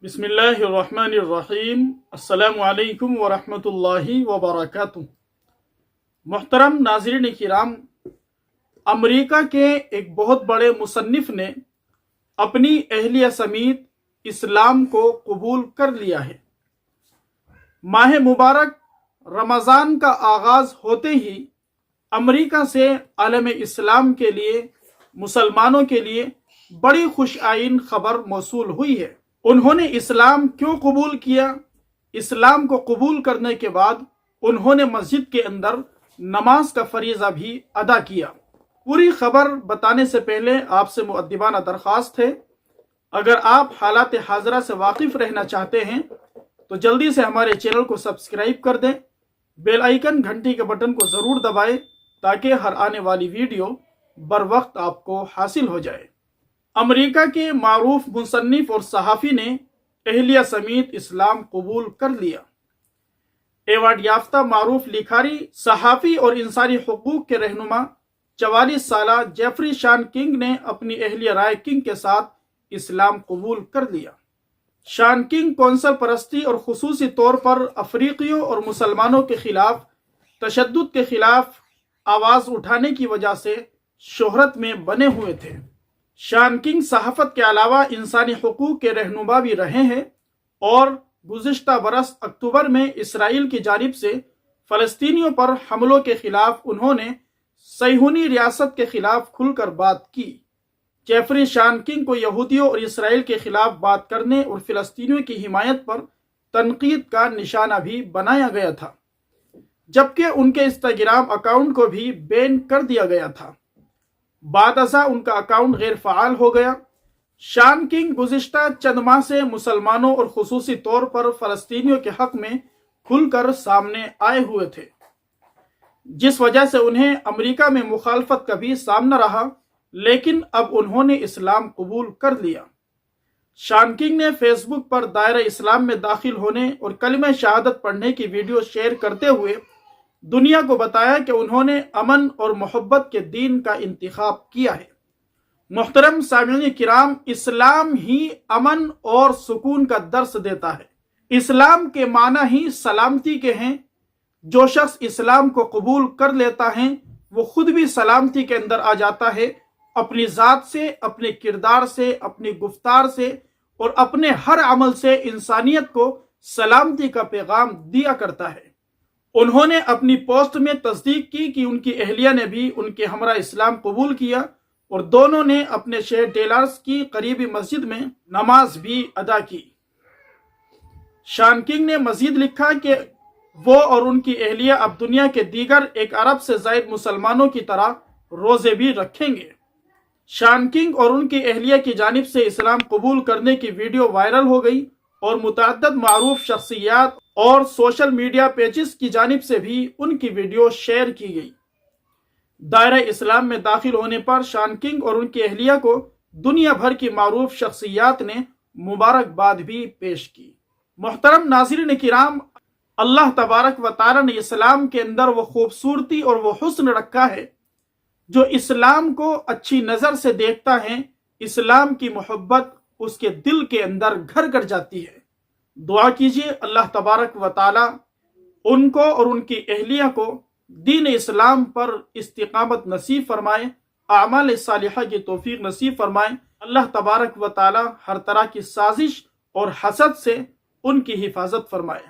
بسم اللہ الرحمن الرحیم۔ السلام علیکم ورحمۃ اللہ وبرکاتہ۔ محترم ناظرین کرام، امریکہ کے ایک بہت بڑے مصنف نے اپنی اہلیہ سمیت اسلام کو قبول کر لیا ہے۔ ماہ مبارک رمضان کا آغاز ہوتے ہی امریکہ سے عالم اسلام کے لیے، مسلمانوں کے لیے بڑی خوش آئین خبر موصول ہوئی ہے۔ انہوں نے اسلام کیوں قبول کیا؟ اسلام کو قبول کرنے کے بعد انہوں نے مسجد کے اندر نماز کا فریضہ بھی ادا کیا۔ پوری خبر بتانے سے پہلے آپ سے مؤدبانہ درخواست ہے، اگر آپ حالات حاضرہ سے واقف رہنا چاہتے ہیں تو جلدی سے ہمارے چینل کو سبسکرائب کر دیں، بیل آئیکن گھنٹی کے بٹن کو ضرور دبائیں تاکہ ہر آنے والی ویڈیو بر وقت آپ کو حاصل ہو جائے۔ امریکہ کے معروف مصنف اور صحافی نے اہلیہ سمیت اسلام قبول کر لیا۔ ایوارڈ یافتہ معروف لکھاری، صحافی اور انسانی حقوق کے رہنما 44 سالہ جیفری شان کنگ نے اپنی اہلیہ رائے کنگ کے ساتھ اسلام قبول کر لیا۔ شان کنگ کونسل پرستی اور خصوصی طور پر افریقیوں اور مسلمانوں کے خلاف تشدد کے خلاف آواز اٹھانے کی وجہ سے شہرت میں بنے ہوئے تھے۔ شان کنگ صحافت کے علاوہ انسانی حقوق کے رہنما بھی رہے ہیں اور گزشتہ برس اکتوبر میں اسرائیل کی جانب سے فلسطینیوں پر حملوں کے خلاف انہوں نے صہیونی ریاست کے خلاف کھل کر بات کی۔ جیفری شان کنگ کو یہودیوں اور اسرائیل کے خلاف بات کرنے اور فلسطینیوں کی حمایت پر تنقید کا نشانہ بھی بنایا گیا تھا، جبکہ ان کے انسٹاگرام اکاؤنٹ کو بھی بین کر دیا گیا تھا۔ بعد ازاں ان کا اکاؤنٹ غیر فعال ہو گیا۔ شان کنگ گزشتہ چند ماہ سے مسلمانوں اور خصوصی طور پر فلسطینیوں کے حق میں کھل کر سامنے آئے ہوئے تھے، جس وجہ سے انہیں امریکہ میں مخالفت کا بھی سامنا رہا، لیکن اب انہوں نے اسلام قبول کر لیا۔ شان کنگ نے فیس بک پر دائرہ اسلام میں داخل ہونے اور کلمہ شہادت پڑھنے کی ویڈیو شیئر کرتے ہوئے دنیا کو بتایا کہ انہوں نے امن اور محبت کے دین کا انتخاب کیا ہے۔ محترم سامعین کرام، اسلام ہی امن اور سکون کا درس دیتا ہے۔ اسلام کے معنی ہی سلامتی کے ہیں۔ جو شخص اسلام کو قبول کر لیتا ہے وہ خود بھی سلامتی کے اندر آ جاتا ہے، اپنی ذات سے، اپنے کردار سے، اپنی گفتار سے اور اپنے ہر عمل سے انسانیت کو سلامتی کا پیغام دیا کرتا ہے۔ انہوں نے اپنی پوسٹ میں تصدیق کی کہ ان کی اہلیہ نے بھی ان کے ہمراہ اسلام قبول کیا اور دونوں نے اپنے شہر ڈیلاس کی قریبی مسجد میں نماز بھی ادا کی۔ شان کنگ نے مزید لکھا کہ وہ اور ان کی اہلیہ اب دنیا کے دیگر 1 ارب سے زائد مسلمانوں کی طرح روزے بھی رکھیں گے۔ شان کنگ اور ان کی اہلیہ کی جانب سے اسلام قبول کرنے کی ویڈیو وائرل ہو گئی اور متعدد معروف شخصیات اور سوشل میڈیا پیجز کی جانب سے بھی ان کی ویڈیو شیئر کی گئی۔ دائرہ اسلام میں داخل ہونے پر شان کنگ اور ان کی اہلیہ کو دنیا بھر کی معروف شخصیات نے مبارکباد بھی پیش کی۔ محترم ناظرین کرام، اللہ تبارک و تعالی نے اسلام کے اندر وہ خوبصورتی اور وہ حسن رکھا ہے جو اسلام کو اچھی نظر سے دیکھتا ہے، اسلام کی محبت اس کے دل کے اندر گھر کر جاتی ہے۔ دعا کیجئے اللہ تبارک و تعالی ان کو اور ان کی اہلیہ کو دین اسلام پر استقامت نصیب فرمائے، اعمال صالحہ کی توفیق نصیب فرمائے۔ اللہ تبارک و تعالی ہر طرح کی سازش اور حسد سے ان کی حفاظت فرمائے۔